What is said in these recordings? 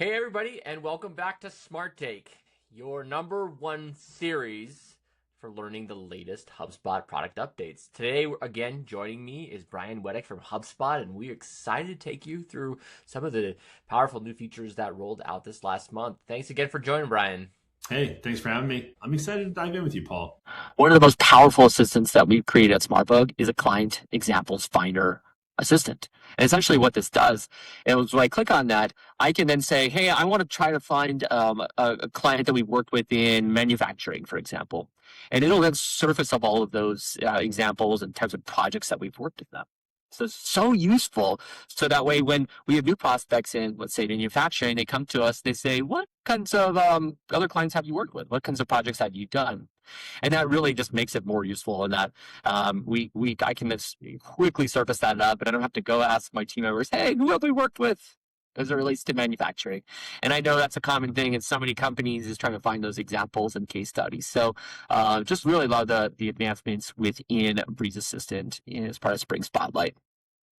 Hey everybody, and welcome back to SmartTake, your number one series for learning the latest HubSpot product updates. Today, again, joining me is Brian Weddick from HubSpot, and we're excited to take you through some of the powerful new features that rolled out this last month. Thanks again for joining, Brian. Hey, thanks for having me. I'm excited to dive in with you, Paul. One of the most powerful assistants that we've created at SmartBug is a client examples finder assistant. And essentially what this does is when I click on that, I can then say, hey, I want to try to find a client that we've worked with in manufacturing, for example. And it'll then surface up all of those examples and types of projects that we've worked with them. So it's so useful. So that way, when we have new prospects in, let's say, manufacturing, they come to us, they say, what kinds of other clients have you worked with? What kinds of projects have you done? And that really just makes it more useful in that I can just quickly surface that up, and I don't have to go ask my team members, hey, who have we worked with as it relates to manufacturing? And I know that's a common thing in so many companies is trying to find those examples and case studies. So just really love the advancements within Breeze Assistant as part of Spring Spotlight.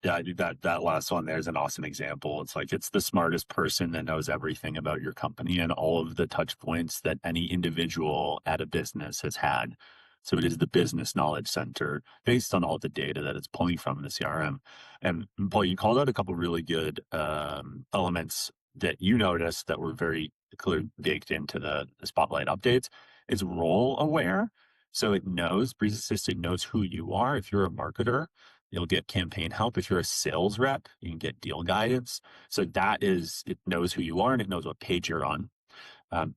Yeah, I do that last one there is an awesome example. It's like it's the smartest person that knows everything about your company and all of the touch points that any individual at a business has had. So it is the business knowledge center based on all the data that it's pulling from in the CRM. And Paul, you called out a couple really good elements that you noticed that were very clearly baked into the Spotlight updates. It's role aware. So it knows, Breeze Assistant knows who you are. If you're a marketer, you'll get campaign help. If you're a sales rep, you can get deal guidance. So it knows who you are and it knows what page you're on.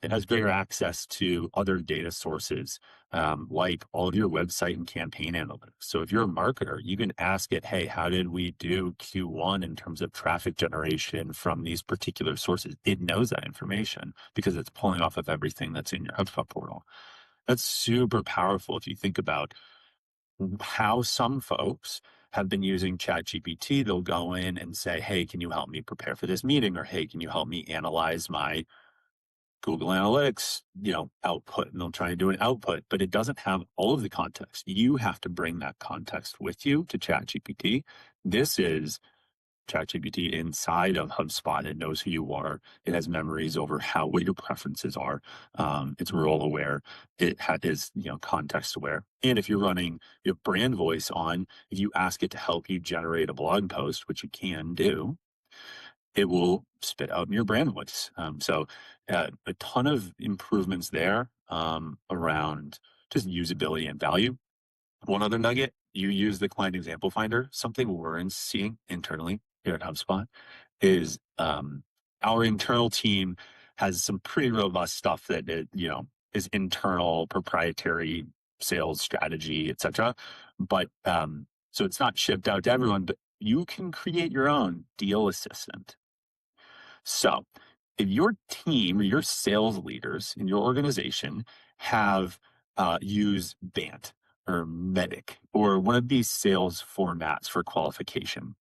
It has greater access to other data sources, like all of your website and campaign analytics. So if you're a marketer, you can ask it, hey, how did we do Q1 in terms of traffic generation from these particular sources? It knows that information because it's pulling off of everything that's in your HubSpot portal. That's super powerful if you think about how some folks have been using ChatGPT. They'll go in and say, hey, can you help me prepare for this meeting? Or, hey, can you help me analyze my Google Analytics, output? And they'll try to do an output, but it doesn't have all of the context. You have to bring that context with you to ChatGPT. This is ChatGPT inside of HubSpot. It knows who you are. It has memories over what your preferences are. It's role aware. It is context aware. And if you're running your brand voice on, if you ask it to help you generate a blog post, which you can do, it will spit out in your brand voice. So a ton of improvements there around just usability and value. One other nugget, you use the client example finder. Something we're seeing internally here at HubSpot is our internal team has some pretty robust stuff that is internal proprietary sales strategy, etc. But so it's not shipped out to everyone, but you can create your own deal assistant. So if your team or your sales leaders in your organization have used BANT or MEDIC or one of these sales formats for qualification,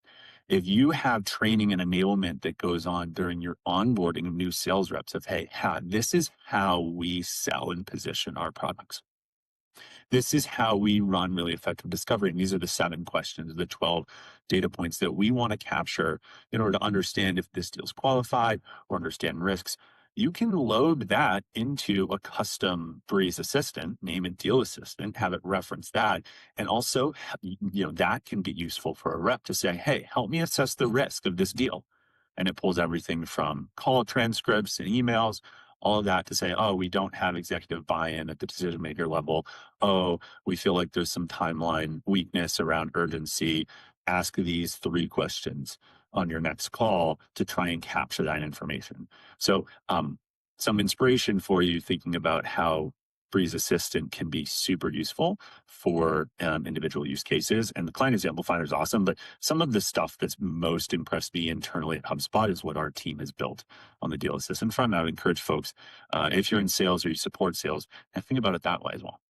if you have training and enablement that goes on during your onboarding of new sales reps of, hey, this is how we sell and position our products. This is how we run really effective discovery. And these are the 7 questions, the 12 data points that we want to capture in order to understand if this deal's qualified or understand risks. You can load that into a custom Breeze assistant, name it deal assistant, have it reference that. And also, that can get useful for a rep to say, hey, help me assess the risk of this deal. And it pulls everything from call transcripts and emails, all of that to say, oh, we don't have executive buy-in at the decision maker level. Oh, we feel like there's some timeline weakness around urgency. Ask these 3 questions on your next call to try and capture that information. So some inspiration for you thinking about how Breeze Assistant can be super useful for individual use cases. And the client example finder is awesome, but some of the stuff that's most impressed me internally at HubSpot is what our team has built on the deal assistant front. And I would encourage folks, if you're in sales or you support sales, and think about it that way as well.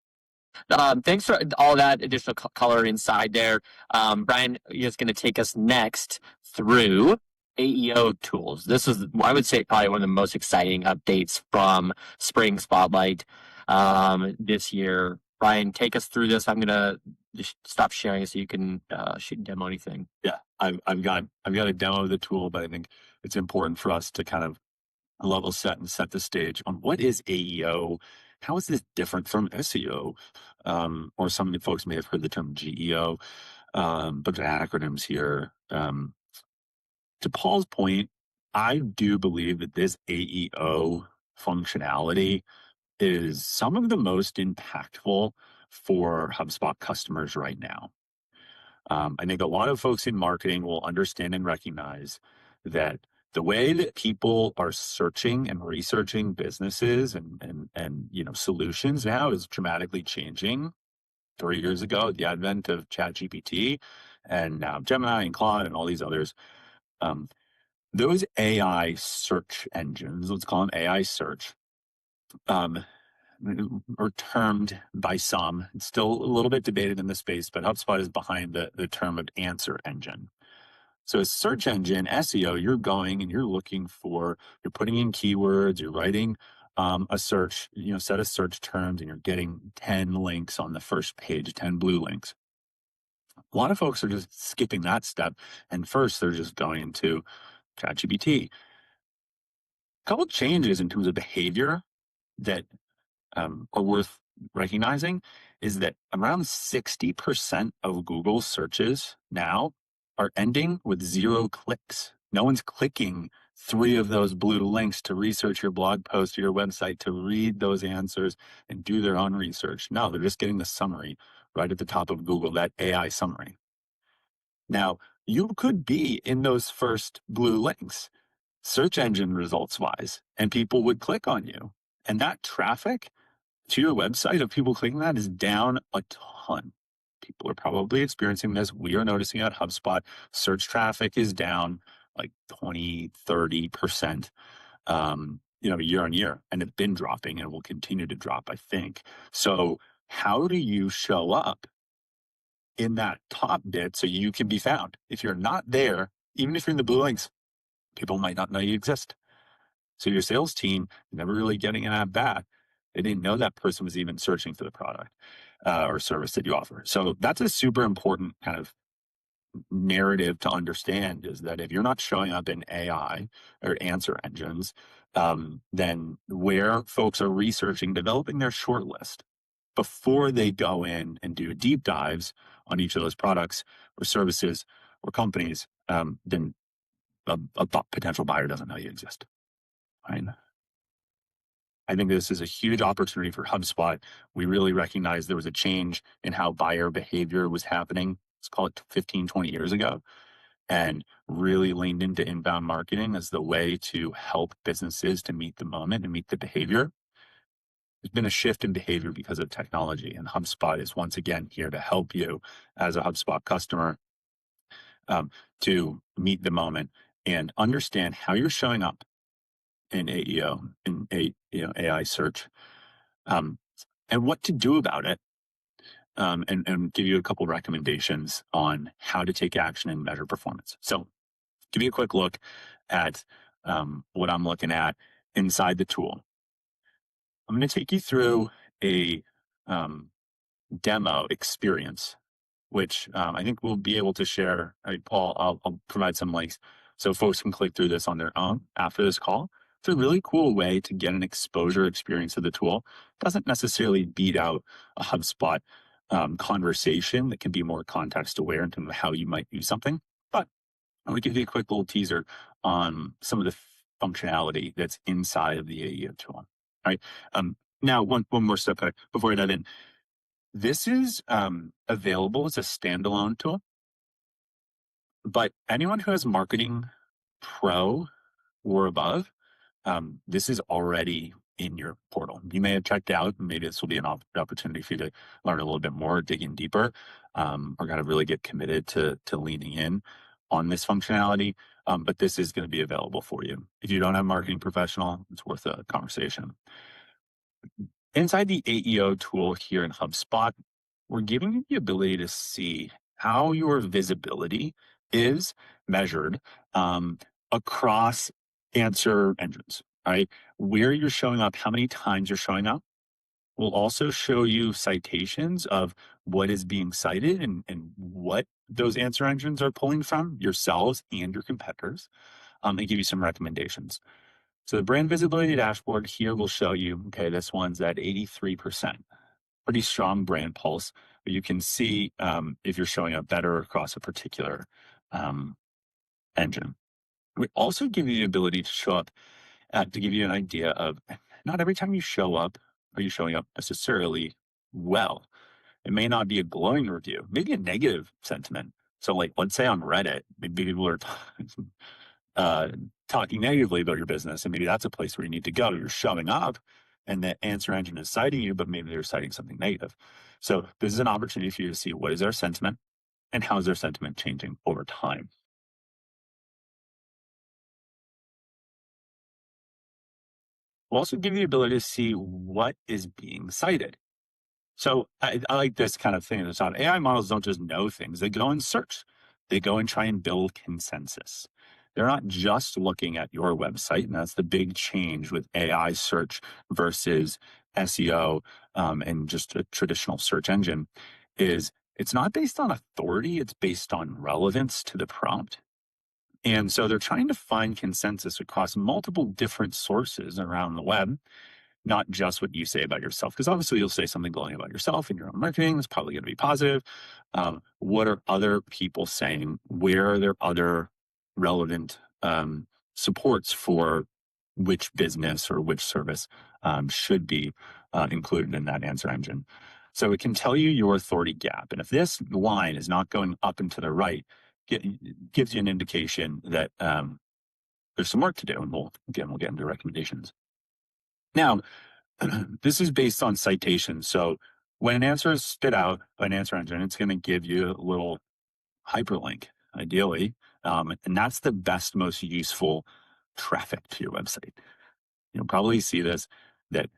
Thanks for all that additional color inside there. Brian is going to take us next through AEO tools. This is, I would say, probably one of the most exciting updates from Spring Spotlight this year. Brian, take us through this. I'm going to just stop sharing so you can shoot and demo anything. Yeah, I've got a demo of the tool, but I think it's important for us to kind of a level set and set the stage on what is AEO? How is this different from SEO? Or some folks may have heard the term GEO, but the acronyms here. To Paul's point, I do believe that this AEO functionality is some of the most impactful for HubSpot customers right now. I think a lot of folks in marketing will understand and recognize that the way that people are searching and researching businesses and solutions now is dramatically changing. 3 years ago, the advent of ChatGPT and now Gemini and Claude and all these others, those AI search engines, let's call them AI search, are termed by some, it's still a little bit debated in the space, but HubSpot is behind the term of answer engine. So a search engine, SEO, you're going and you're putting in keywords, you're writing a search, set of search terms, and you're getting 10 links on the first page, 10 blue links. A lot of folks are just skipping that step. And first, they're just going to ChatGPT. A couple of changes in terms of behavior that are worth recognizing is that around 60% of Google searches now are ending with 0 clicks. No one's clicking 3 of those blue links to research your blog post or your website, to read those answers and do their own research. No, they're just getting the summary right at the top of Google, that AI summary. Now, you could be in those first blue links, search engine results wise, and people would click on you. And that traffic to your website of people clicking that is down a ton. People are probably experiencing this. We are noticing at HubSpot, search traffic is down like 20, 30%, year on year. And it's been dropping and will continue to drop, I think. So how do you show up in that top bit so you can be found? If you're not there, even if you're in the blue links, people might not know you exist. So your sales team never really getting an at bat. They didn't know that person was even searching for the product or service that you offer. So that's a super important kind of narrative to understand, is that if you're not showing up in AI or answer engines, then where folks are researching, developing their short list before they go in and do deep dives on each of those products or services or companies, then a potential buyer doesn't know you exist. Right? I think this is a huge opportunity for HubSpot. We really recognize there was a change in how buyer behavior was happening. Let's call it 15, 20 years ago, and really leaned into inbound marketing as the way to help businesses to meet the moment and meet the behavior. There's been a shift in behavior because of technology, and HubSpot is once again here to help you as a HubSpot customer to meet the moment and understand how you're showing up in AEO, in AI search, and what to do about it, and give you a couple recommendations on how to take action and measure performance. So give you a quick look at what I'm looking at inside the tool. I'm going to take you through a demo experience, which I think we'll be able to share. Paul, I'll provide some links so folks can click through this on their own after this call. It's a really cool way to get an exposure experience of the tool. It doesn't necessarily beat out a HubSpot conversation that can be more context aware in terms of how you might use something. But I'm going to give you a quick little teaser on some of the functionality that's inside of the AEO tool. All right. Now, one more step back before I dive in. This is available as a standalone tool, but anyone who has Marketing Pro or above, this is already in your portal. You may have checked out, and maybe this will be an opportunity for you to learn a little bit more, dig in deeper, or kind of really get committed to leaning in on this functionality. But this is going to be available for you. If you don't have Marketing Professional, it's worth a conversation. Inside the AEO tool here in HubSpot, we're giving you the ability to see how your visibility is measured across answer engines, right? Where you're showing up, how many times you're showing up. We'll also show you citations of what is being cited and what those answer engines are pulling from, yourselves and your competitors, and give you some recommendations. So the brand visibility dashboard here will show you, okay, this one's at 83%. Pretty strong brand pulse. But you can see if you're showing up better across a particular engine. We also give you the ability to show up to give you an idea of not every time you show up are you showing up necessarily well. It may not be a glowing review, maybe a negative sentiment. So, like, let's say on Reddit, maybe people are talking negatively about your business, and maybe that's a place where you need to go. You're showing up, and the answer engine is citing you, but maybe they're citing something negative. So, this is an opportunity for you to see what is their sentiment and how is their sentiment changing over time. We'll also give you the ability to see what is being cited. So I like this kind of thing at the top. AI models don't just know things, they go and search. They go and try and build consensus. They're not just looking at your website, and that's the big change with AI search versus SEO and just a traditional search engine, is it's not based on authority, it's based on relevance to the prompt. And so they're trying to find consensus across multiple different sources around the web, not just what you say about yourself. Because obviously you'll say something glowing about yourself in your own marketing. That's probably going to be positive. What are other people saying? Where are there other relevant supports for which business or which service should be included in that answer engine? So it can tell you your authority gap. And if this line is not going up and to the right, gives you an indication that there's some work to do. And we'll get into recommendations. Now, this is based on citation. So when an answer is spit out by an answer engine, it's going to give you a little hyperlink, ideally. And that's the best, most useful traffic to your website. You'll probably see this, that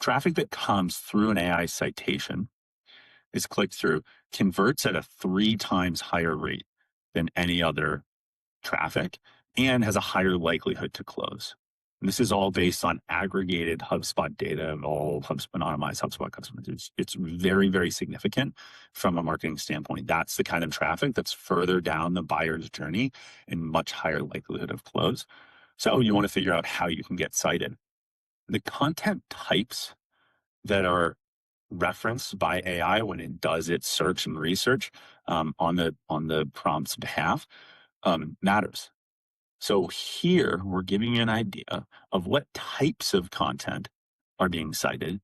traffic that comes through an AI citation is clicked through, converts at a 3 times higher rate than any other traffic and has a higher likelihood to close. And this is all based on aggregated HubSpot data of all anonymized HubSpot customers. It's very, very significant from a marketing standpoint. That's the kind of traffic that's further down the buyer's journey and much higher likelihood of close. So you want to figure out how you can get cited. The content types that are referenced by AI when it does its search and research on the prompt's behalf matters. So here we're giving you an idea of what types of content are being cited,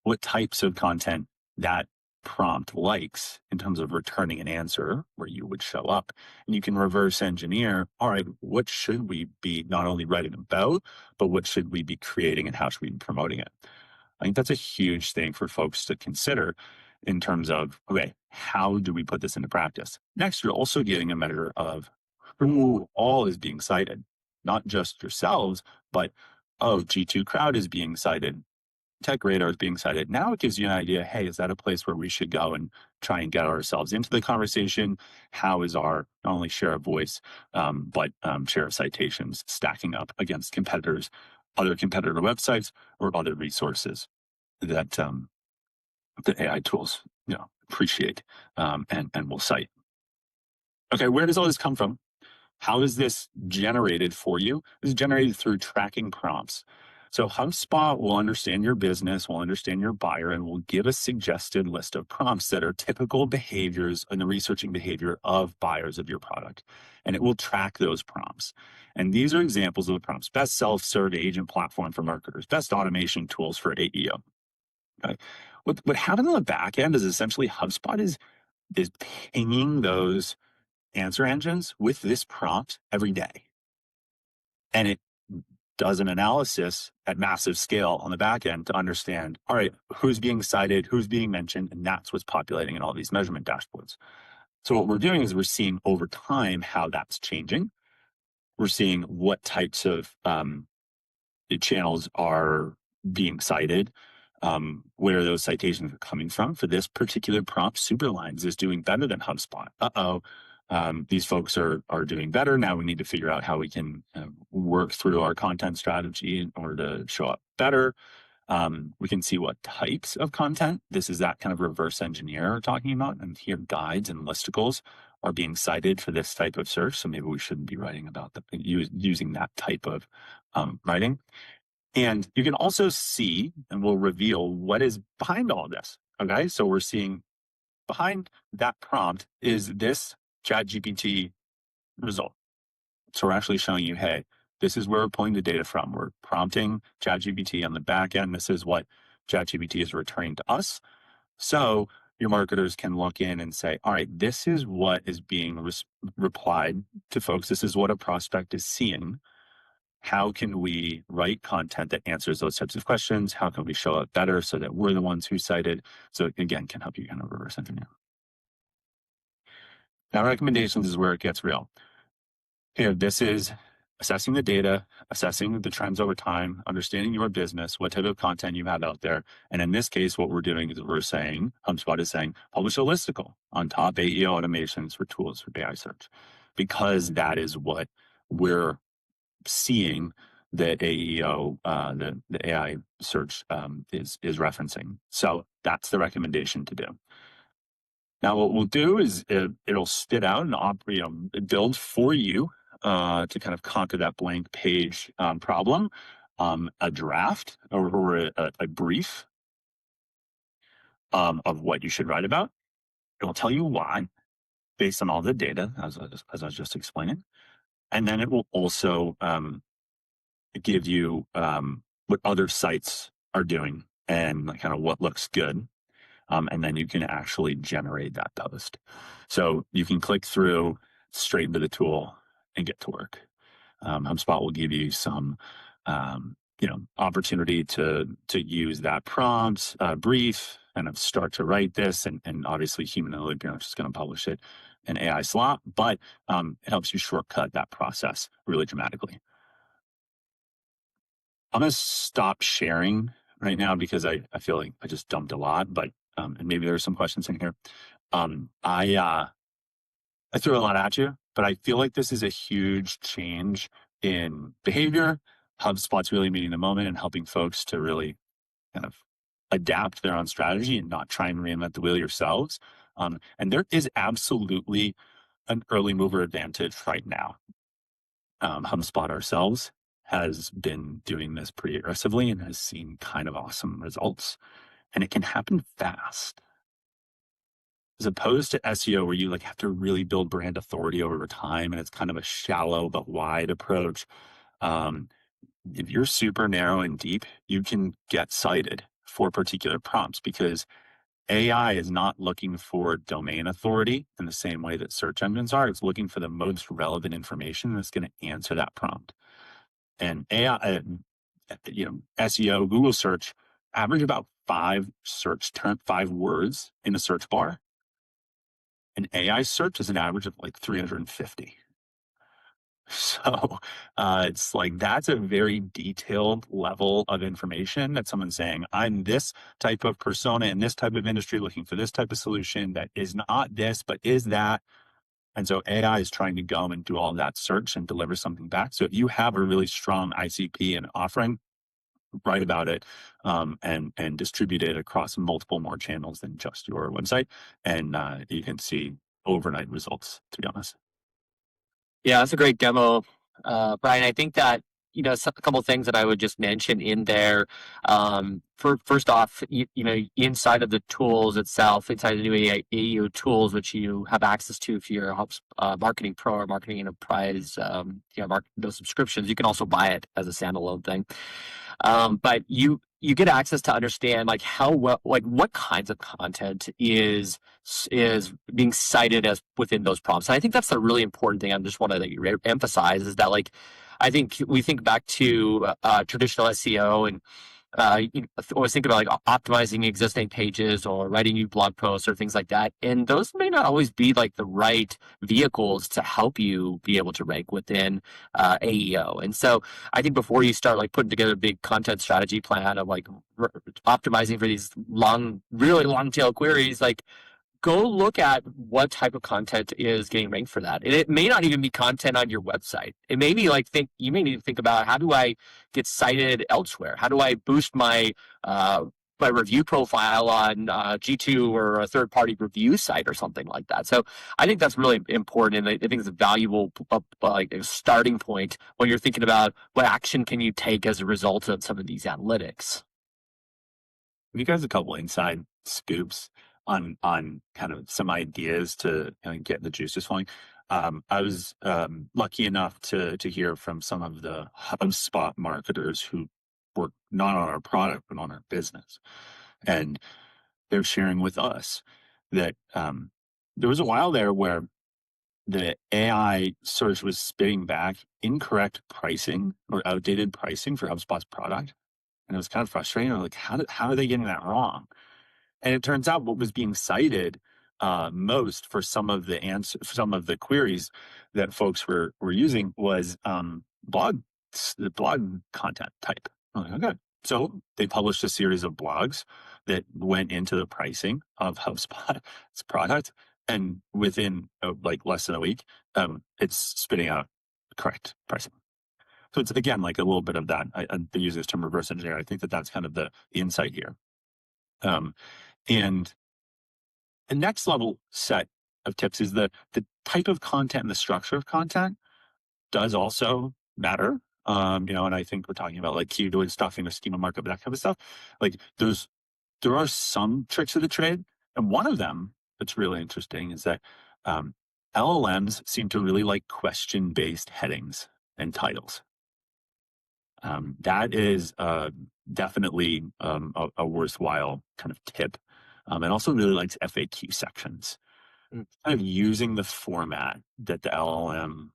what types of content that prompt likes in terms of returning an answer where you would show up. And you can reverse engineer, all right, what should we be not only writing about, but what should we be creating and how should we be promoting it? I think that's a huge thing for folks to consider in terms of, okay, how do we put this into practice? Next, you're also getting a measure of who all is being cited, not just yourselves, but, G2 Crowd is being cited, Tech Radar is being cited. Now it gives you an idea, hey, is that a place where we should go and try and get ourselves into the conversation? How is our not only share of voice, but share of citations stacking up against competitors, other competitor websites, or other resources that the AI tools appreciate and will cite? Okay, where does all this come from? How is this generated for you? This is generated through tracking prompts. So HubSpot will understand your business, will understand your buyer, and will give a suggested list of prompts that are typical behaviors and the researching behavior of buyers of your product. And it will track those prompts. And these are examples of the prompts: best self-serve agent platform for marketers, best automation tools for AEO. Okay. What happens on the back end is essentially HubSpot is pinging those answer engines with this prompt every day. And it does an analysis at massive scale on the back end to understand, all right, who's being cited, who's being mentioned, and that's what's populating in all these measurement dashboards. So what we're doing is we're seeing over time how that's changing. We're seeing what types of channels are being cited, where those citations are coming from. For this particular prompt, Superlines is doing better than HubSpot. These folks are doing better. Now we need to figure out how we can work through our content strategy in order to show up better. We can see what types of content. This is that kind of reverse engineer we're talking about. And here, guides and listicles are being cited for this type of search. So maybe we shouldn't be writing about using that type of writing. And you can also see, and we'll reveal what is behind all this. Okay. So we're seeing behind that prompt is this ChatGPT result. So we're actually showing you, hey, this is where we're pulling the data from. We're prompting ChatGPT on the back end. This is what ChatGPT is returning to us. So your marketers can look in and say, all right, this is what is being replied to folks. This is what a prospect is seeing. How can we write content that answers those types of questions? How can we show up better so that we're the ones who cited? So again, can help you kind of reverse engineer. Now, recommendations is where it gets real. Here, this is assessing the data, assessing the trends over time, understanding your business, what type of content you have out there. And in this case, what we're doing is we're saying, HubSpot is saying, publish a listicle on top AEO automations for tools for AI search, because that is what we're seeing that AEO, the AI search is referencing. So that's the recommendation to do. Now, what we'll do is it'll spit out and build for you to kind of conquer that blank page problem, a draft or a brief of what you should write about. It'll tell you why, based on all the data, as I was just explaining. And then it will also give you what other sites are doing and kind of what looks good. And then you can actually generate that post. So you can click through straight into the tool and get to work. HubSpot will give you some, opportunity to use that prompt, brief, and start to write this. And obviously, human in the loop, you're not just going to publish it in AI slot, but it helps you shortcut that process really dramatically. I'm going to stop sharing right now because I feel like I just dumped a lot, but and maybe there are some questions in here. I threw a lot at you, but I feel like this is a huge change in behavior. HubSpot's really meeting the moment and helping folks to really kind of adapt their own strategy and not try and reinvent the wheel yourselves. And there is absolutely an early mover advantage right now. HubSpot ourselves has been doing this pretty aggressively and has seen kind of awesome results. And it can happen fast. As opposed to SEO, where you have to really build brand authority over time, and it's kind of a shallow but wide approach. If you're super narrow and deep, you can get cited for particular prompts because AI is not looking for domain authority in the same way that search engines are. It's looking for the most relevant information that's going to answer that prompt. And AI, SEO, Google search, average about 5 words in a search bar. An AI search is an average of 350. So it's that's a very detailed level of information that someone's saying, I'm this type of persona in this type of industry looking for this type of solution that is not this, but is that. And so AI is trying to go and do all that search and deliver something back. So if you have a really strong ICP and offering, write about it and distribute it across multiple more channels than just your website. And you can see overnight results, to be honest. Yeah, that's a great demo, Brian. I think that a couple of things that I would just mention in there. First off, inside of the tools itself, inside the new AEO tools, which you have access to if you're a Marketing Pro or Marketing Enterprise, those subscriptions, you can also buy it as a standalone thing. But you get access to understand what kinds of content is being cited as within those prompts. And I think that's a really important thing. I just want to emphasize is that I think we think back to traditional SEO and always think about optimizing existing pages or writing new blog posts or things like that. And those may not always be the right vehicles to help you be able to rank within AEO. And so I think before you start putting together a big content strategy plan of optimizing for these really long tail queries, go look at what type of content is getting ranked for that. And it may not even be content on your website. It may be you may need to think about, how do I get cited elsewhere? How do I boost my my review profile on G2 or a third-party review site or something like that. So I think that's really important, and I think it's a valuable like a starting point when you're thinking about what action can you take as a result of some of these analytics. You guys a couple inside scoops on kind of some ideas to kind of get the juices flowing. I was lucky enough to hear from some of the HubSpot marketers who work not on our product but on our business, and they're sharing with us that there was a while there where the AI search was spitting back incorrect pricing or outdated pricing for HubSpot's product, and it was kind of frustrating. Like, how are they getting that wrong? And it turns out what was being cited most for some of the queries that folks were using was blog content type. I'm like, okay. So they published a series of blogs that went into the pricing of HubSpot's product, and within like less than a week, it's spitting out correct pricing. So it's again like a little bit of that. They use this term reverse engineer. I think that's kind of the insight here. And the next level set of tips is the type of content and the structure of content does also matter. And I think we're talking about like keyword stuffing, or schema markup, that kind of stuff. Like there are some tricks of the trade, and one of them that's really interesting is that LLMs seem to really like question-based headings and titles. That is definitely a worthwhile kind of tip. And also really likes FAQ sections. Kind of using the format that the LLM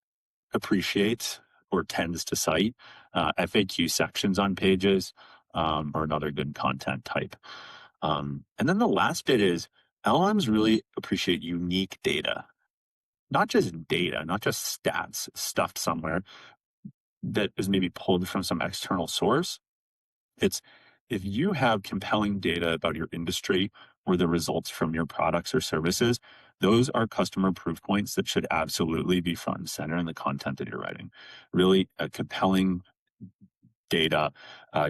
appreciates or tends to cite. FAQ sections on pages are another good content type. And then the last bit is LLMs really appreciate unique data. Not just stats stuffed somewhere that is maybe pulled from some external source. It's if you have compelling data about your industry or the results from your products or services, those are customer proof points that should absolutely be front and center in the content that you're writing. Really compelling data.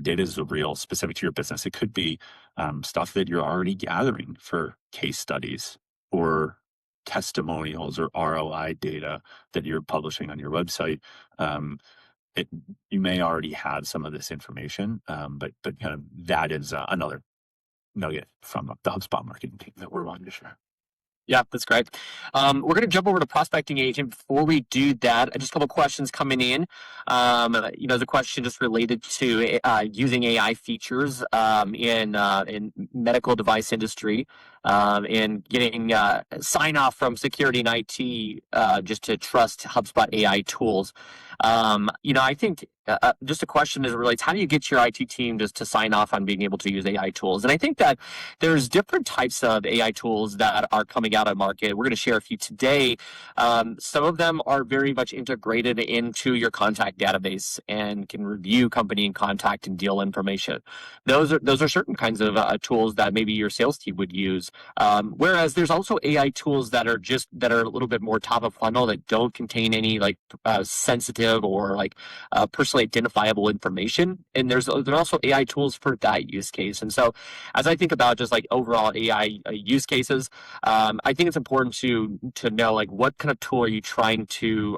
Data is real, specific to your business. It could be stuff that you're already gathering for case studies or testimonials or ROI data that you're publishing on your website. You may already have some of this information, but kind of that is another nugget from the HubSpot marketing team that we're wanting to share. Yeah, that's great. We're going to jump over to Prospecting Agent. Before we do that, just a couple questions coming in. The question just related to using AI features in medical device industry and getting sign off from security and IT just to trust HubSpot AI tools. I think just a question as it relates, how do you get your IT team just to sign off on being able to use AI tools? And I think that there's different types of AI tools that are coming out on market. We're going to share a few today. Some of them are very much integrated into your contact database and can review company and contact and deal information. Those are certain kinds of tools that maybe your sales team would use. Whereas there's also AI tools that are a little bit more top of funnel, that don't contain any like sensitive or like personally identifiable information. And there are also AI tools for that use case. And so as I think about just like overall AI use cases, I think it's important to know like what kind of tool are you trying to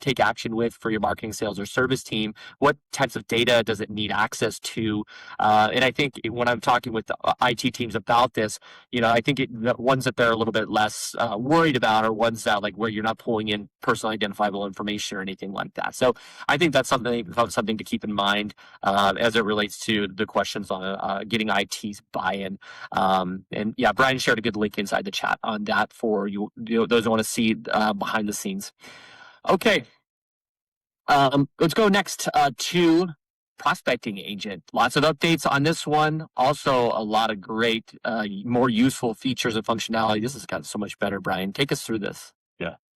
take action with for your marketing, sales, or service team? What types of data does it need access to? And I think when I'm talking with the IT teams about this, I think the ones that they're a little bit less worried about are ones that like where you're not pulling in personally identifiable information or anything like that. So I think that's something to keep in mind as it relates to the questions on getting IT's buy-in. And yeah, Brian shared a good link inside the chat on that for you those who want to see behind the scenes. Okay, let's go next to Prospecting Agent. Lots of updates on this one. Also, a lot of great, more useful features and functionality. This has gotten so much better, Brian. Take us through this.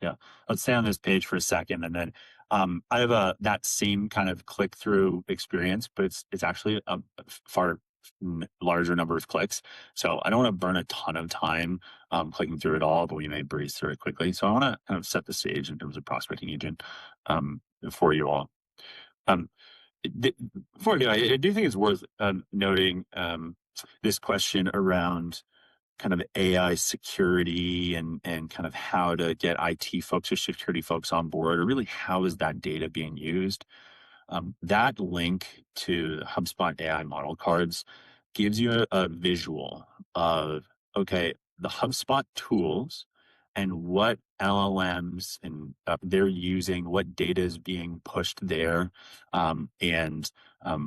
Yeah. Let's stay on this page for a second, and then I have that same kind of click-through experience, but it's actually a far larger number of clicks. So I don't want to burn a ton of time clicking through it all, but we may breeze through it quickly. So I want to kind of set the stage in terms of Prospecting Agent for you all. Before I do, I do think it's worth noting this question around kind of AI security and kind of how to get IT folks or security folks on board, or really how is that data being used. That link to the HubSpot AI model cards gives you a visual of, okay, the HubSpot tools and what LLMs and they're using, what data is being pushed there. And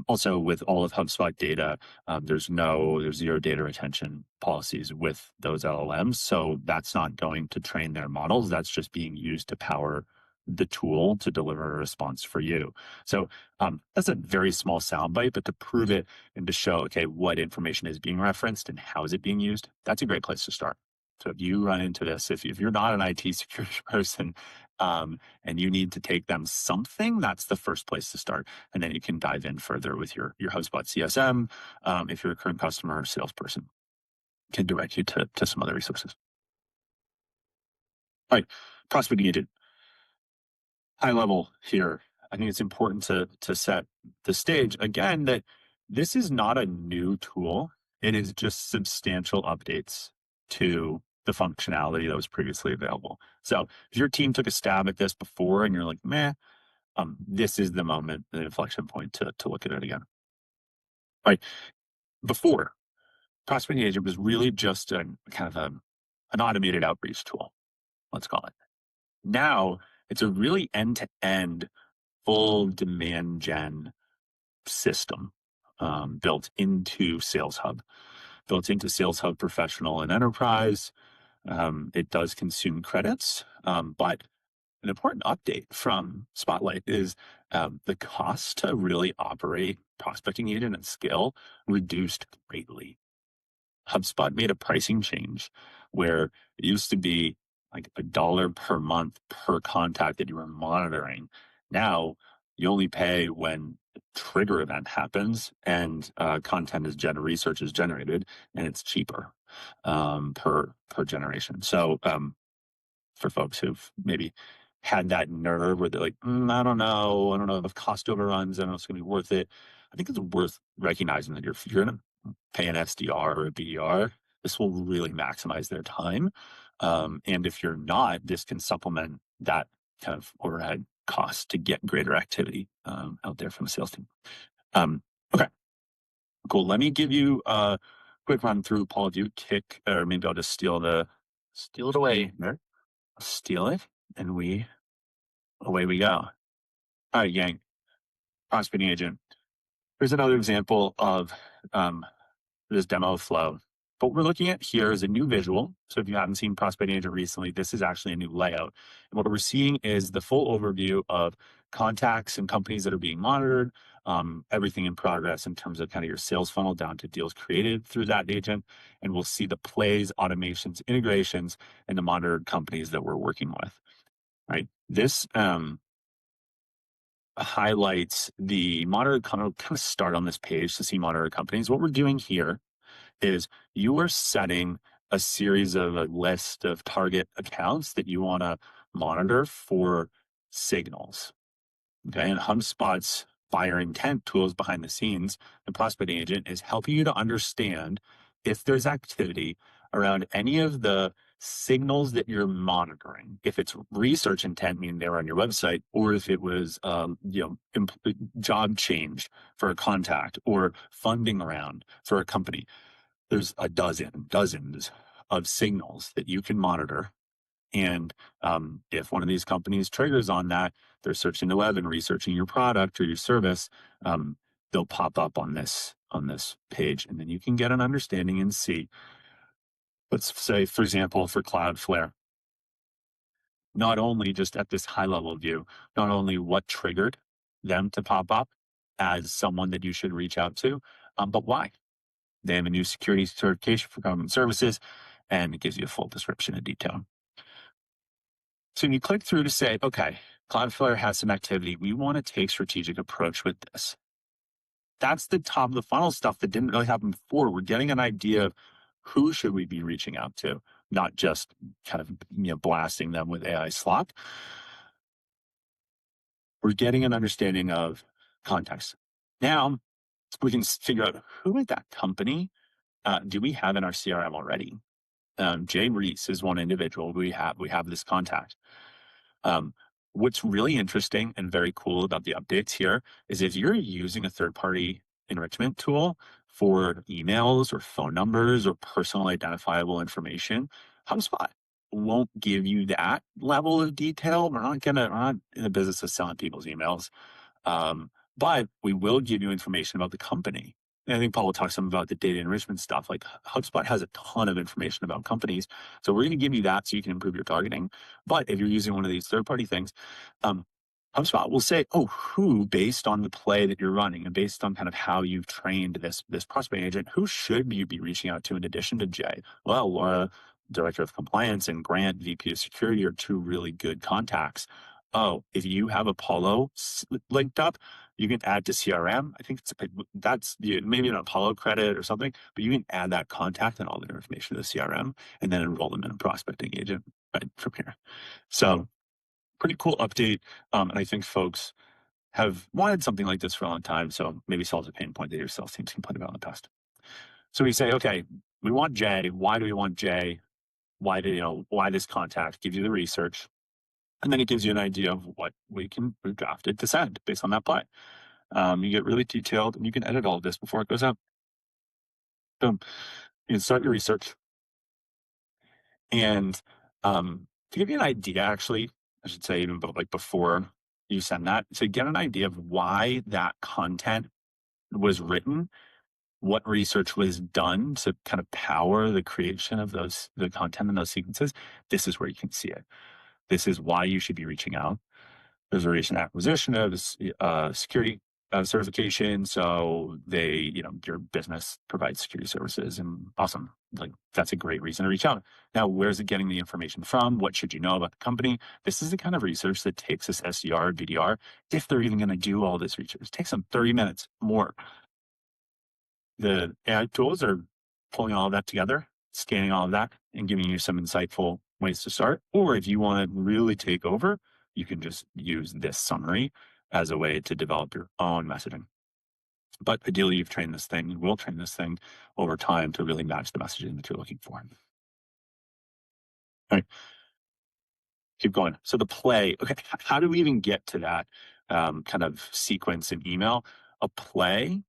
also with all of HubSpot data, there's zero data retention policies with those LLMs. So that's not going to train their models. That's just being used to power the tool to deliver a response for you. So that's a very small soundbite, but to prove it and to show, okay, what information is being referenced and how is it being used, that's a great place to start. So if you run into this, if you're not an IT security person and you need to take them something, that's the first place to start. And then you can dive in further with your HubSpot CSM. If you're a current customer or salesperson, can direct you to some other resources. All right, prospecting agent. High level here. I think it's important to set the stage again that this is not a new tool. It is just substantial updates to the functionality that was previously available. So if your team took a stab at this before and you're like, meh, this is the moment, the inflection point to look at it again. All right. Before, Prospecting Agent was really just a kind of an automated outreach tool, let's call it. Now it's a really end-to-end full demand gen system built into Sales Hub, built into Sales Hub Professional and Enterprise. It does consume credits, but an important update from Spotlight is the cost to really operate Prospecting Agent at scale reduced greatly. HubSpot made a pricing change where it used to be like $1 per month per contact that you were monitoring. Now you only pay when a trigger event happens and research is generated, and it's cheaper per generation. So for folks who've maybe had that nerve where they're like, I don't know if cost overruns, I don't know if it's going to be worth it. I think it's worth recognizing that if you're going to pay an SDR or a BDR, this will really maximize their time. And if you're not, this can supplement that kind of overhead cost to get greater activity out there from the sales team. Okay, cool. Let me give you a quick run through. Paul, do you kick, or maybe I'll just steal it away there. Steal it, and away we go. All right, gang. Prospecting Agent. Here's another example of this demo flow. What we're looking at here is a new visual. So if you haven't seen Prospecting Agent recently, this is actually a new layout. And what we're seeing is the full overview of contacts and companies that are being monitored, everything in progress in terms of kind of your sales funnel down to deals created through that agent. And we'll see the plays, automations, integrations, and the monitored companies that we're working with. Right. This highlights the monitored kind of start on this page to see monitored companies. What we're doing here is you are setting a series of a list of target accounts that you want to monitor for signals. Okay. And HubSpot's buyer intent tools behind the scenes, the prospecting agent is helping you to understand if there's activity around any of the signals that you're monitoring. If it's research intent, meaning they're on your website, or if it was, job change for a contact or funding round for a company. There's dozens of signals that you can monitor. And if one of these companies triggers on that, they're searching the web and researching your product or your service, they'll pop up on this page, and then you can get an understanding and see. Let's say, for example, for Cloudflare, not only just at this high level view, not only what triggered them to pop up as someone that you should reach out to, but why. They have a new security certification for government services, and it gives you a full description and detail. So when you click through to say, okay, Cloudflare has some activity, we want to take strategic approach with this. That's the top of the funnel stuff that didn't really happen before. We're getting an idea of who should we be reaching out to, not just kind of blasting them with AI slop. We're getting an understanding of context. Now we can figure out who at that company do we have in our CRM already. Jay Reese is one individual we have this contact. What's really interesting and very cool about the updates here is if you're using a third-party enrichment tool for emails or phone numbers or personal identifiable information, HubSpot won't give you that level of detail. We're not in the business of selling people's emails. But we will give you information about the company. And I think Paul will talk some about the data enrichment stuff. Like HubSpot has a ton of information about companies. So we're going to give you that so you can improve your targeting. But if you're using one of these third-party things, HubSpot will say, oh, who, based on the play that you're running and based on kind of how you've trained this prospect agent, who should you be reaching out to in addition to Jay? Well, Laura, Director of Compliance, and Grant, VP of Security, are two really good contacts. Oh, if you have Apollo linked up, you can add to CRM. I think that's maybe an Apollo credit or something, but you can add that contact and all the information to the CRM and then enroll them in a prospecting agent right from here. So pretty cool update. And I think folks have wanted something like this for a long time. So maybe solves a pain point that your sales teams complained about in the past. So we say, okay, we want Jay. Why do we want Jay? Why this contact? Gives you the research. And then it gives you an idea of what we can draft it to send based on that play. You get really detailed and you can edit all of this before it goes out. Boom. You can start your research. And to give you an idea, actually, I should say even like before you send that, to get an idea of why that content was written, what research was done to kind of power the creation of the content in those sequences, this is where you can see it. This is why you should be reaching out. There's a recent acquisition of security certification. So your business provides security services, and awesome. Like that's a great reason to reach out. Now, where's it getting the information from? What should you know about the company? This is the kind of research that takes this SDR, BDR, if they're even going to do all this research. It takes them 30 minutes more. The AI tools are pulling all of that together, scanning all of that, and giving you some insightful ways to start. Or if you want to really take over, you can just use this summary as a way to develop your own messaging. But ideally, you've trained this thing and will train this thing over time to really match the messaging that you're looking for. All right. Keep going. So the play, okay, how do we even get to that kind of sequence in email? A play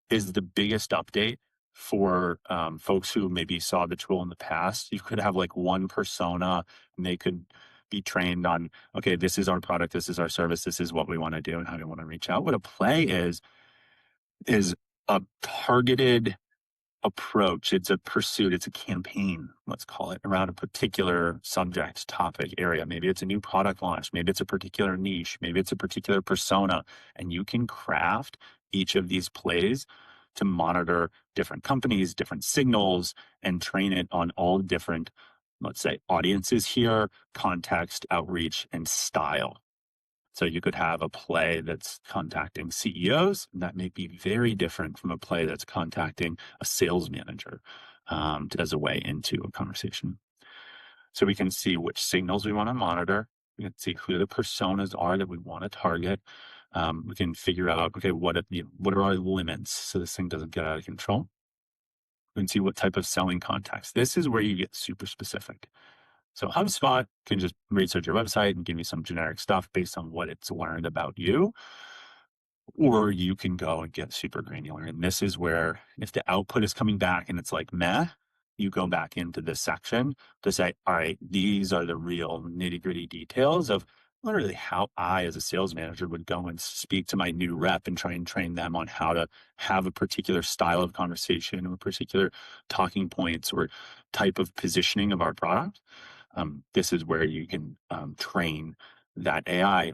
is the biggest update for folks who maybe saw the tool in the past. You could have like one persona and they could be trained on, okay, this is our product, this is our service, this is what we want to do and how we want to reach out. What a play is a targeted approach. It's a pursuit. It's a campaign, let's call it, around a particular subject, topic, area. Maybe it's a new product launch. Maybe it's a particular niche. Maybe it's a particular persona. And you can craft each of these plays to monitor different companies, different signals, and train it on all different, let's say, audiences here, context, outreach, and style. So you could have a play that's contacting CEOs. That may be very different from a play that's contacting a sales manager as a way into a conversation. So we can see which signals we want to monitor. We can see who the personas are that we want to target. We can figure out, okay, what are our limits so this thing doesn't get out of control. We can see what type of selling contacts. This is where you get super specific. So HubSpot can just research your website and give you some generic stuff based on what it's learned about you. Or you can go and get super granular. And this is where if the output is coming back and it's like meh, you go back into this section to say, all right, these are the real nitty-gritty details of literally how I, as a sales manager, would go and speak to my new rep and try and train them on how to have a particular style of conversation or particular talking points or type of positioning of our product. This is where you can train that AI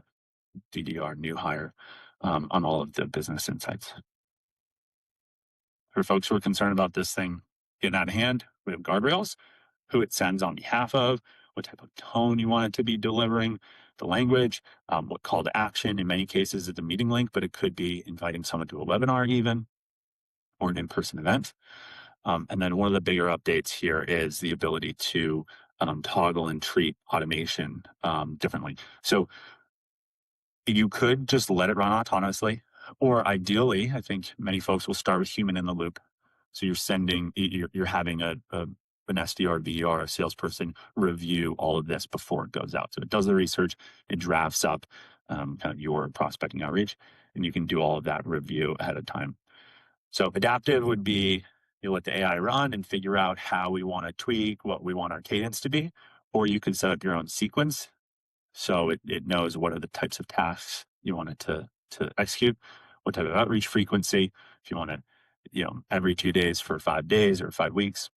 DDR new hire on all of the business insights. For folks who are concerned about this thing getting out of hand, we have guardrails, who it sends on behalf of, what type of tone you want it to be delivering, the language, what call to action. In many cases, it's a meeting link, but it could be inviting someone to a webinar even, or an in-person event. And then one of the bigger updates here is the ability to toggle and treat automation differently. So you could just let it run autonomously, Or ideally, I think many folks will start with human in the loop. So you're having an SDR, BDR, a salesperson review all of this before it goes out. So it does the research, it drafts up kind of your prospecting outreach, and you can do all of that review ahead of time. So adaptive would be you let the AI run and figure out how we want to tweak, what we want our cadence to be, or you could set up your own sequence. So it knows what are the types of tasks you want it to execute, what type of outreach frequency, if you want to, every 2 days for 5 days or 5 weeks,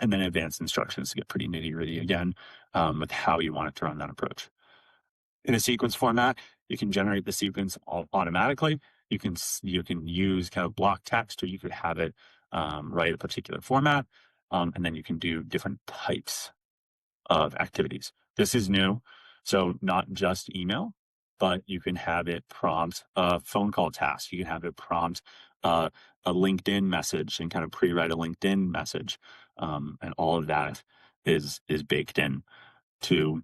and then advanced instructions to get pretty nitty gritty again with how you want it to run that approach. In a sequence format, you can generate the sequence automatically. You can use kind of block text, or you could have it write a particular format, and then you can do different types of activities. This is new, so not just email, but you can have it prompt a phone call task. You can have it prompt a LinkedIn message and kind of pre-write a LinkedIn message, and all of that is baked in to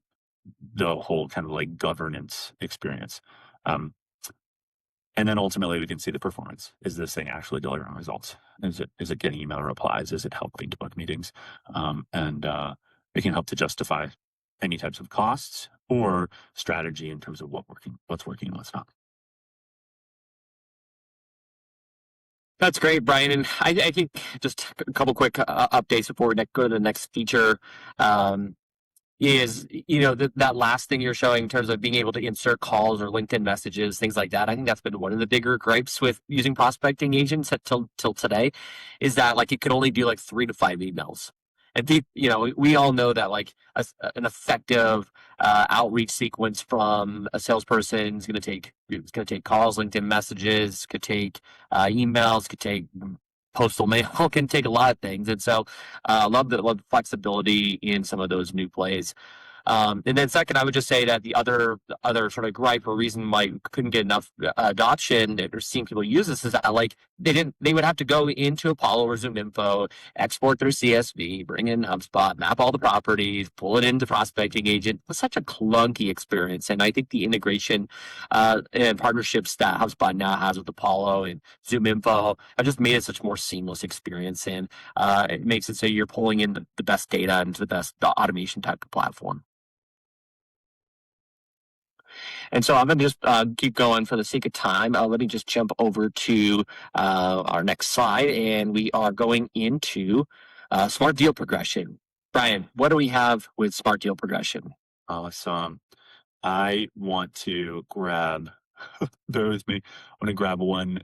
the whole kind of like governance experience. And then ultimately we can see the performance. Is this thing actually delivering results? Is it getting email replies? Is it helping to book meetings? And it can help to justify any types of costs or strategy in terms of what's working and what's not. That's great, Brian. And I think just a couple quick updates before we go to the next feature. Is that last thing you're showing in terms of being able to insert calls or LinkedIn messages, things like that. I think that's been one of the bigger gripes with using prospecting agents till today, is that like it could only do like 3 to 5 emails. And we all know that like an effective outreach sequence from a salesperson is going to take calls, LinkedIn messages, could take emails, could take postal mail, can take a lot of things. And so love the flexibility in some of those new plays. And then second, I would just say that the other sort of gripe or reason why we couldn't get enough adoption or seeing people use this is that like they would have to go into Apollo or Zoom Info, export their CSV, bring in HubSpot, map all the properties, pull it into Prospecting Agent. It's such a clunky experience. And I think the integration and partnerships that HubSpot now has with Apollo and Zoom Info have just made it such a more seamless experience. And it makes it so you're pulling in the best data into the best automation type of platform. And so I'm going to just keep going for the sake of time. Let me just jump over to our next slide, and we are going into Smart Deal Progression. Brian, what do we have with Smart Deal Progression? Awesome. I want to grab, bear with me, I want to grab one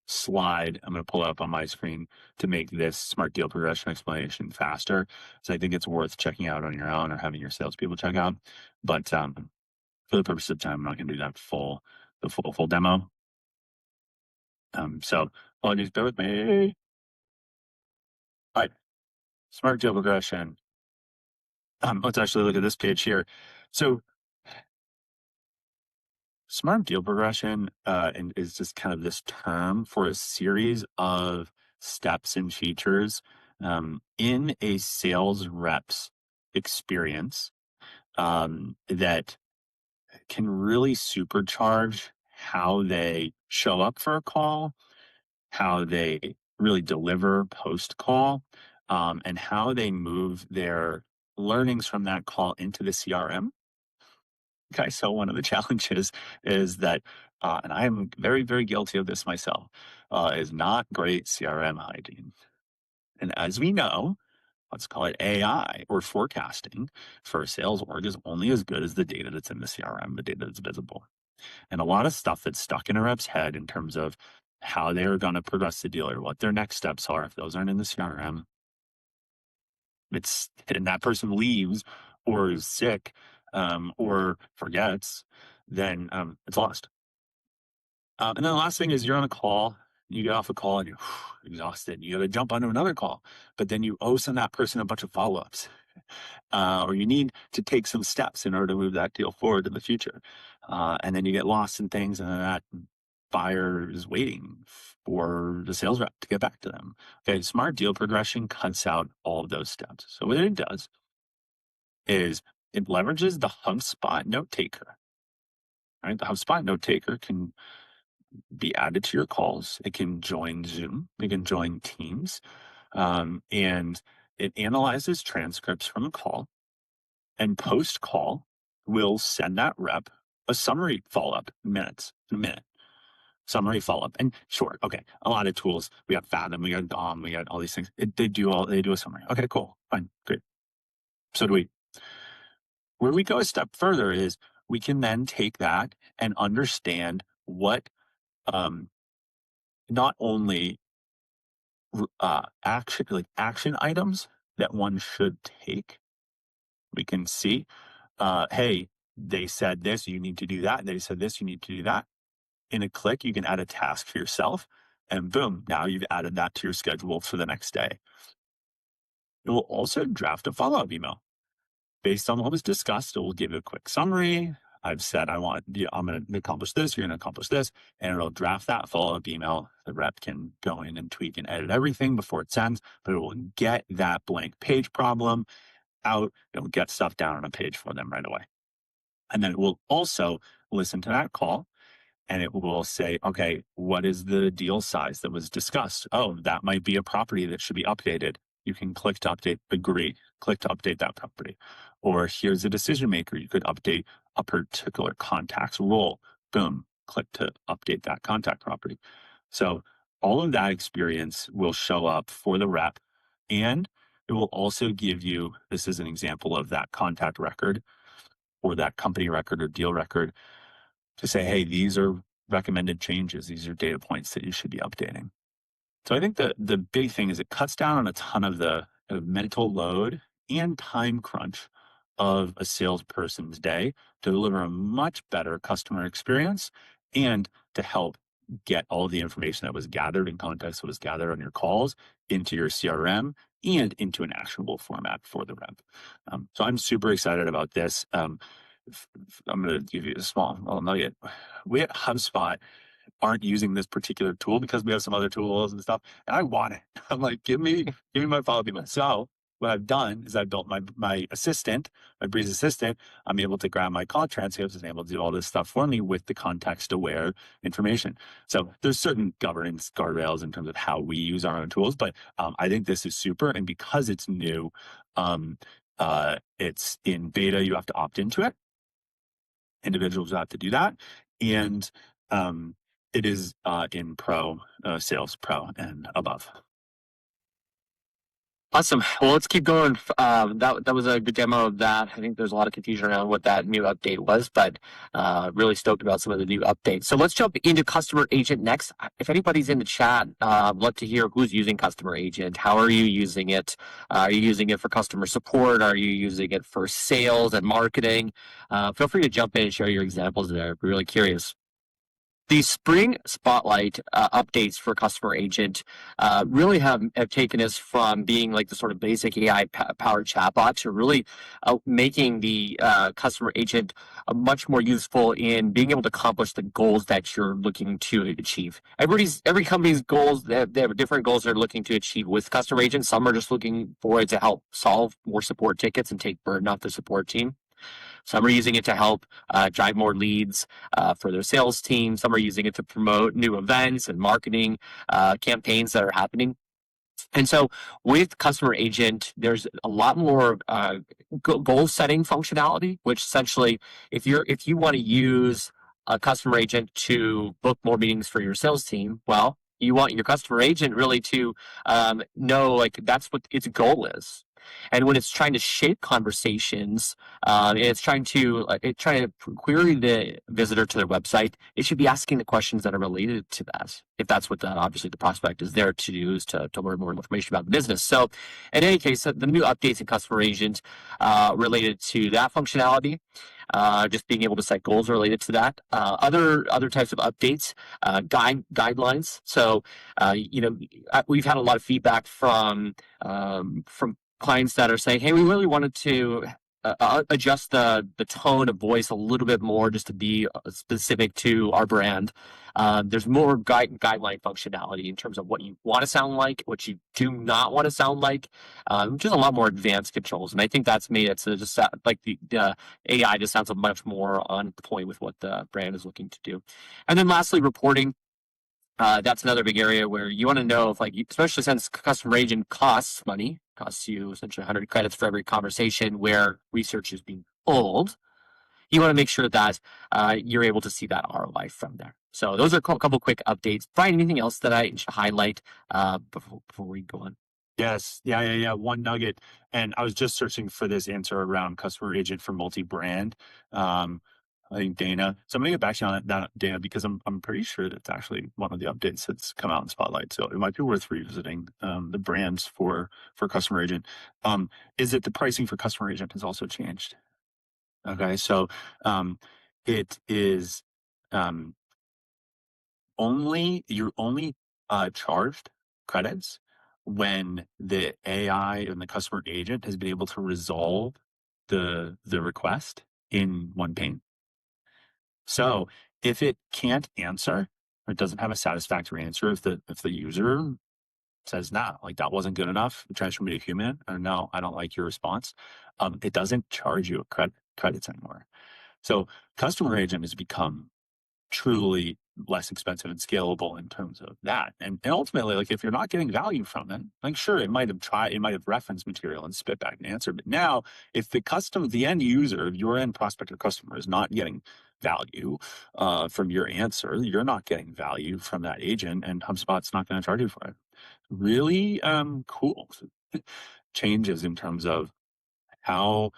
slide I'm going to pull up on my screen to make this Smart Deal Progression explanation faster. So I think it's worth checking out on your own or having your salespeople check out. But for the purpose of time, I'm not going to do that full demo. So apologies, bear with me. All right, Smart Deal Progression. Let's actually look at this page here. So Smart Deal Progression is just kind of this term for a series of steps and features in a sales rep's experience that can really supercharge how they show up for a call, how they really deliver post-call, and how they move their learnings from that call into the CRM. Okay, so one of the challenges is that, and I am very, very guilty of this myself, is not great CRM hygiene. And as we know, let's call it AI or forecasting for a sales org is only as good as the data that's in the CRM, the data that's visible. And a lot of stuff that's stuck in a rep's head in terms of how they're going to progress the deal or what their next steps are, if those aren't in the CRM, and that person leaves or is sick or forgets, then it's lost. And then the last thing is you're on a call, you get off a call and you're exhausted. You got to jump onto another call, but then you owe that person a bunch of follow-ups. Or you need to take some steps in order to move that deal forward in the future. And then you get lost in things, and that buyer is waiting for the sales rep to get back to them. Okay, Smart Deal Progression cuts out all of those steps. So what it does is it leverages the HubSpot note taker. Right, the HubSpot note taker can be added to your calls. It can join Zoom. It can join Teams. And it analyzes transcripts from a call, and post-call will send that rep a summary follow-up in a minute. Summary follow-up. And sure, okay, a lot of tools. We got Fathom, we got DOM, we got all these things. They do a summary. Okay, cool, fine, great. So do we. Where we go a step further is we can then take that and understand what not only action items that one should take. We can see, hey, they said this, you need to do that. They said this, you need to do that. In a click, you can add a task for yourself, and boom, now you've added that to your schedule for the next day. It will also draft a follow-up email. Based on what was discussed, it will give you a quick summary. I've said I'm going to accomplish this, you're going to accomplish this, and it'll draft that follow-up email. The rep can go in and tweak and edit everything before it sends, but it will get that blank page problem out. It'll get stuff down on a page for them right away. And then it will also listen to that call, and it will say, okay, what is the deal size that was discussed? Oh, that might be a property that should be updated. You can click to update, agree, click to update that property. Or here's a decision maker. You could update a particular contact's role. Boom, click to update that contact property. So all of that experience will show up for the rep, and it will also give you, this is an example of that contact record or that company record or deal record, to say, hey, these are recommended changes. These are data points that you should be updating. So I think the big thing is it cuts down on a ton of the mental load and time crunch of a salesperson's day to deliver a much better customer experience and to help get all the information that was gathered in context that was gathered on your calls into your CRM and into an actionable format for the rep. So I'm super excited about this. I'm going to give you a small nugget. We at HubSpot aren't using this particular tool because we have some other tools and stuff, and I want it. I'm like, give me my follow-up email. So what I've done is I've built my assistant, my Breeze assistant. I'm able to grab my call transcripts and able to do all this stuff for me with the context-aware information. So there's certain governance guardrails in terms of how we use our own tools, but I think this is super. And because it's new, it's in beta, you have to opt into it. Individuals have to do that. And it is in Pro, Sales Pro and above. Awesome. Well, let's keep going. That was a good demo of that. I think there's a lot of confusion around what that new update was, but really stoked about some of the new updates. So let's jump into Customer Agent next. If anybody's in the chat, I'd love to hear who's using Customer Agent. How are you using it? Are you using it for customer support? Are you using it for sales and marketing? Feel free to jump in and share your examples there. We're really curious. The Spring Spotlight updates for Customer Agent really have taken us from being like the sort of basic AI-powered chatbot to really making the Customer Agent much more useful in being able to accomplish the goals that you're looking to achieve. Every company's goals, they have different goals they're looking to achieve with Customer Agent. Some are just looking for it to help solve more support tickets and take burden off the support team. Some are using it to help drive more leads for their sales team. Some are using it to promote new events and marketing campaigns that are happening. And so with Customer Agent, there's a lot more goal setting functionality, which essentially, if you want to use a Customer Agent to book more meetings for your sales team, well, you want your Customer Agent really to know like that's what its goal is. And when it's trying to shape conversations, it's trying to query the visitor to their website, it should be asking the questions that are related to that. If that's what obviously the prospect is there to use to learn more information about the business. So, in any case, the new updates in Customer Agent related to that functionality. Just being able to set goals related to that. Other types of updates, guidelines. So, we've had a lot of feedback from clients that are saying, hey, we really wanted to adjust the tone of voice a little bit more just to be specific to our brand. There's more guideline functionality in terms of what you want to sound like, what you do not want to sound like, just a lot more advanced controls. And I think that's made it so just like the AI just sounds much more on point with what the brand is looking to do. And then lastly, reporting. That's another big area where you want to know if, like, especially since customer agent costs money, costs you essentially 100 credits for every conversation where research is being pulled. You want to make sure that you're able to see that ROI from there. So those are a couple quick updates. Brian, anything else that I should highlight before we go on? Yes. Yeah. One nugget. And I was just searching for this answer around customer agent for multi-brand. I think Dana. So I'm gonna get back to you on that, Dana, because I'm pretty sure that's actually one of the updates that's come out in Spotlight. So it might be worth revisiting the brands for customer agent. Is it the pricing for customer agent has also changed? Okay, so it is you're only charged credits when the AI and the customer agent has been able to resolve the request in one pane. So if it can't answer or it doesn't have a satisfactory answer, if the user says, nah, like that wasn't good enough, transfer me to human, or no, I don't like your response, it doesn't charge you credits anymore. So customer agent has become truly less expensive and scalable in terms of that. And ultimately, like if you're not getting value from it, like sure, it might have reference material and spit back an answer. But now if the end user, your end prospect or customer is not getting value from your answer, you're not getting value from that agent, and HubSpot's not going to charge you for it. Really cool changes in terms of how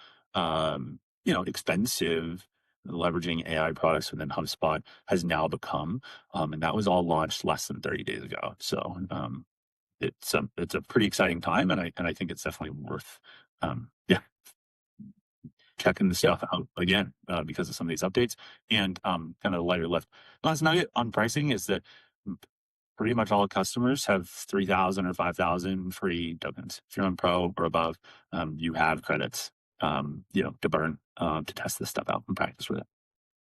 expensive leveraging AI products within HubSpot has now become, and that was all launched less than 30 days ago. So it's a pretty exciting time, and I think it's definitely worth checking the stuff out again because of some of these updates and kind of a lighter lift. Last nugget on pricing is that pretty much all customers have 3,000 or 5,000 free tokens. If you're on Pro or above, you have credits, to burn to test this stuff out and practice with it.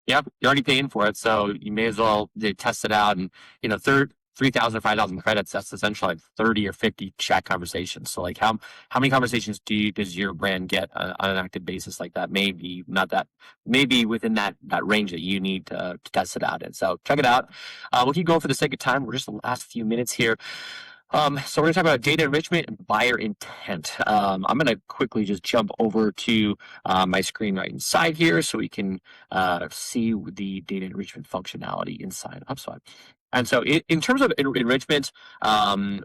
Yeah, you're already paying for it, so you may as well test it out. And 3,000 or 5,000 credits, that's essentially like 30 or 50 chat conversations. So like how many conversations does your brand get on an active basis like that? Maybe not that, maybe within that range that you need to test it out in. So check it out. We'll keep going for the sake of time. We're just the last few minutes here. So we're going to talk about data enrichment and buyer intent. I'm going to quickly just jump over to my screen right inside here so we can see the data enrichment functionality inside HubSpot. And so in terms of enrichment,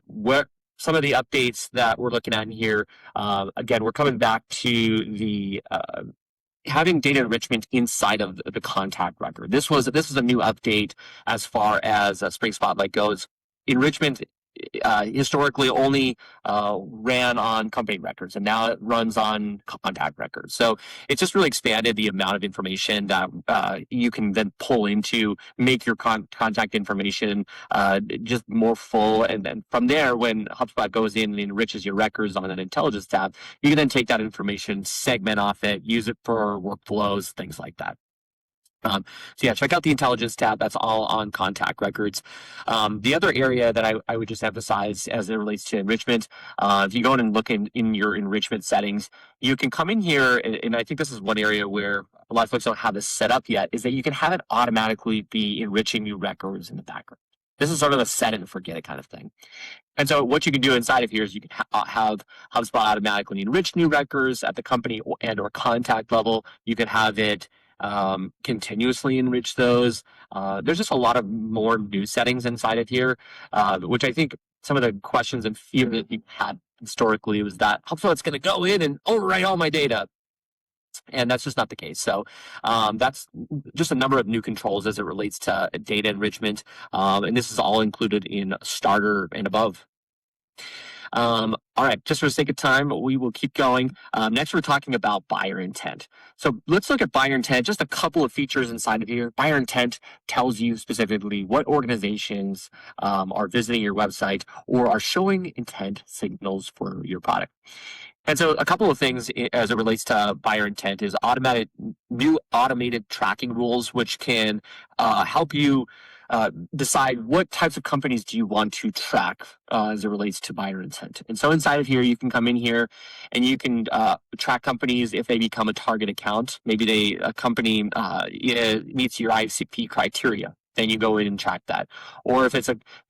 what some of the updates that we're looking at in here, again, we're coming back to the having data enrichment inside of the contact record. This was a new update as far as Spring Spotlight goes. Enrichment historically only ran on company records, and now it runs on contact records. So it's just really expanded the amount of information that you can then pull into, make your contact information just more full. And then from there, when HubSpot goes in and enriches your records on an intelligence tab, you can then take that information, segment off it, use it for workflows, things like that. So yeah, check out the intelligence tab. That's all on contact records. The other area that I would just emphasize as it relates to enrichment, if you go in and look in your enrichment settings, you can come in here, and I think this is one area where a lot of folks don't have this set up yet, is that you can have it automatically be enriching new records in the background. This is sort of a set it and forget it kind of thing. And so what you can do inside of here is you can have HubSpot automatically enrich new records at the company and or contact level. You can have it continuously enrich those. There's just a lot of more new settings inside of here, which I think some of the questions and fear that you had historically was that HubSpot's going to go in and overwrite all my data. And that's just not the case. So that's just a number of new controls as it relates to data enrichment. And this is all included in Starter and above. All right, just for the sake of time, we will keep going. Next, we're talking about buyer intent. So let's look at buyer intent, just a couple of features inside of here. Buyer intent tells you specifically what organizations are visiting your website or are showing intent signals for your product. And so a couple of things as it relates to buyer intent is new automated tracking rules, which can help you decide what types of companies do you want to track as it relates to buyer intent. And so inside of here, you can come in here and you can track companies if they become a target account. Maybe a company meets your ICP criteria. Then you go in and track that. Or if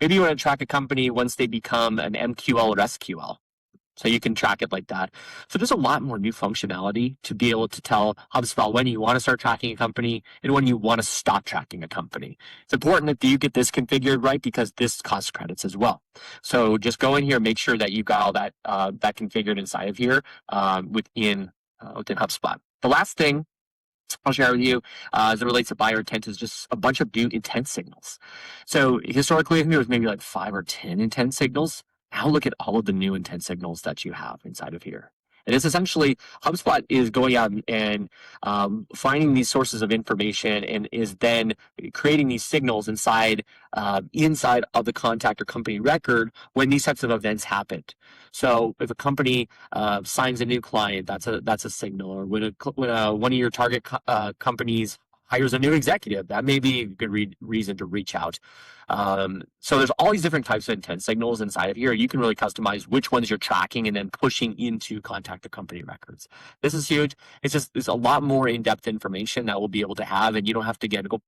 maybe you want to track a company once they become an MQL or SQL. So you can track it like that. So there's a lot more new functionality to be able to tell HubSpot when you want to start tracking a company and when you want to stop tracking a company. It's important that you get this configured right because this costs credits as well. So just go in here, make sure that you've got all that configured inside of here within HubSpot. The last thing I'll share with you as it relates to buyer intent is just a bunch of new intent signals. So historically, I think there was maybe like 5 or 10 intent signals. Now look at all of the new intent signals that you have inside of here. And it's essentially HubSpot is going out and finding these sources of information and is then creating these signals inside of the contact or company record when these types of events happen. So if a company signs a new client, that's a signal. Or when one of your target companies hires a new executive, that may be a good reason to reach out. So there's all these different types of intent signals inside of here. You can really customize which ones you're tracking and then pushing into contact the company records. This is huge. It's a lot more in-depth information that we'll be able to have, and you don't have to go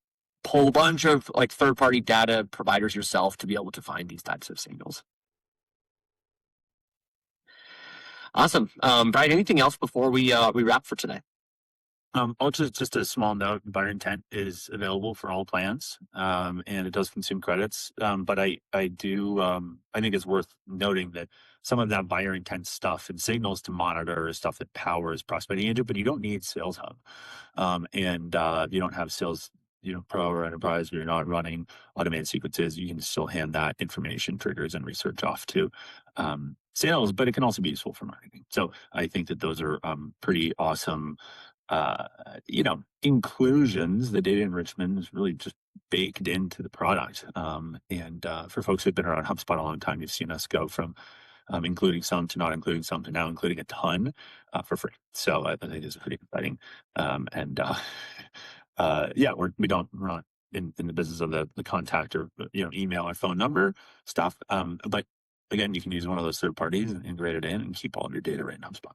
pull a bunch of like third-party data providers yourself to be able to find these types of signals. Awesome. Brian, anything else before we wrap for today? Also, just a small note, buyer intent is available for all plans, and it does consume credits. But I think it's worth noting that some of that buyer intent stuff and signals to monitor is stuff that powers Prospecting Agent, but you don't need Sales Hub. And if you don't have Sales Pro or Enterprise, or you're not running automated sequences, you can still hand that information, triggers, and research off to sales, but it can also be useful for marketing. So I think that those are pretty awesome inclusions. The data enrichment is really just baked into the product. And for folks who've been around HubSpot a long time, you've seen us go from including some to not including some to now including a ton for free. So I think it's pretty exciting. We're not in the business of the contact or email or phone number stuff. But again, you can use one of those third parties and integrate it in and keep all of your data right in HubSpot.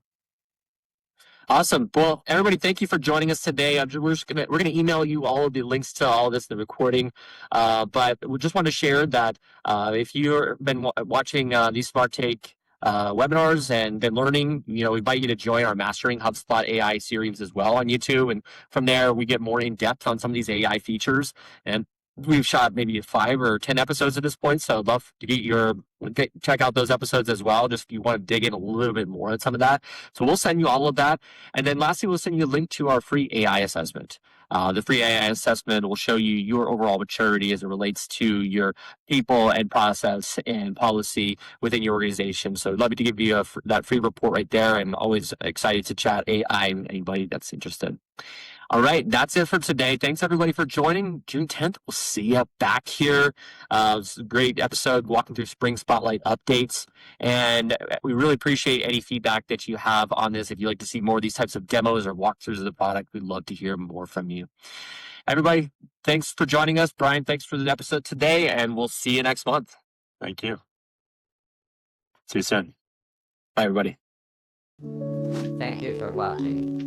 Awesome. Well, everybody, thank you for joining us today. We're gonna email you all of the links to all this, the recording. But we just want to share that if you've been watching these SmartTake webinars and been learning, we invite you to join our Mastering HubSpot AI series as well on YouTube. And from there, we get more in depth on some of these AI features. And we've shot maybe 5 or 10 episodes at this point, so I'd love to check out those episodes as well, just if you want to dig in a little bit more on some of that. So we'll send you all of that. And then lastly, we'll send you a link to our free AI assessment. The free AI assessment will show you your overall maturity as it relates to your people and process and policy within your organization. So I'd love to give you that free report right there, and always excited to chat AI with anybody that's interested. All right, that's it for today. Thanks, everybody, for joining. June 10th, we'll see you back here. It's a great episode, walking through Spring Spotlight updates. And we really appreciate any feedback that you have on this. If you'd like to see more of these types of demos or walkthroughs of the product, we'd love to hear more from you. Everybody, thanks for joining us. Brian, thanks for the episode today, and we'll see you next month. Thank you. See you soon. Bye, everybody. Thank you for watching.